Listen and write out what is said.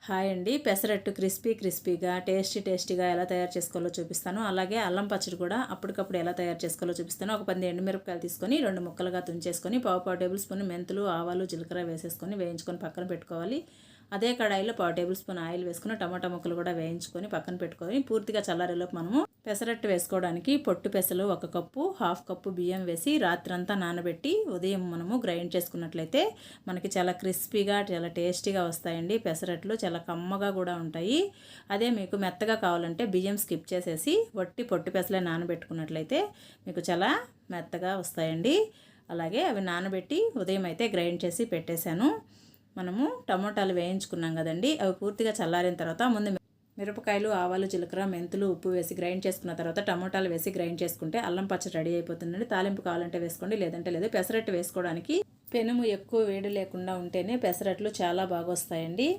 Hi అండి. పెసరట్టు క్రిస్పీగా టేస్టీగా ఎలా తయారు చేసుకోవాలో చూపిస్తాను. అలాగే అల్లం పచ్చడి కూడా అప్పటికప్పుడు ఎలా తయారు చేసుకోవాలో చూపిస్తాను. ఒక 10 ఎండుమిరపకాయలు తీసుకొని 2 ముక్కలుగా తుంచేసుకొని పావు టేబుల్ స్పూన్ మెంతులు, ఆవాలు, జీలకర్ర వేసేసుకొని వేయించుకొని పక్కన పెట్టుకోవాలి. అదే కడాయిలో పావు టేబుల్ స్పూన్ ఆయిల్ వేసుకొని టమాటా ముక్కలు కూడా వేయించుకొని పక్కన పెట్టుకొని పూర్తిగా చల్లారేలోపు మనము పెసరట్టు వేసుకోవడానికి పొట్టు పెసలు 1 కప్పు, హాఫ్ కప్పు బియ్యం వేసి రాత్రంతా నానబెట్టి ఉదయం మనము గ్రైండ్ చేసుకున్నట్లయితే మనకి చాలా క్రిస్పీగా చాలా టేస్టీగా వస్తాయండి. పెసరట్లు చాలా కమ్మగా కూడా ఉంటాయి. అదే మీకు మెత్తగా కావాలంటే బియ్యం స్కిప్ చేసేసి పొట్టు పెసలే నానబెట్టుకున్నట్లయితే మీకు చాలా మెత్తగా వస్తాయండి. అలాగే అవి నానబెట్టి ఉదయం అయితే గ్రైండ్ చేసి పెట్టేశాను. మనము టమోటాలు వేయించుకున్నాం కదండి, అవి పూర్తిగా చల్లారిన తర్వాత ముందు మిరపకాయలు, ఆవాలు, జీలకర్ర, మెంతులు, ఉప్పు వేసి గ్రైండ్ చేసుకున్న తర్వాత టమోటాలు వేసి గ్రైండ్ చేసుకుంటే అల్లం పచ్చడి రెడీ అయిపోతుందండి. తాలింపు కావాలంటే వేసుకోండి, లేదంటే లేదు. పెసరట్టు వేసుకోవడానికి పెనుము ఎక్కువ వేడి లేకుండా ఉంటేనే పెసరట్లు చాలా బాగా వస్తాయండి.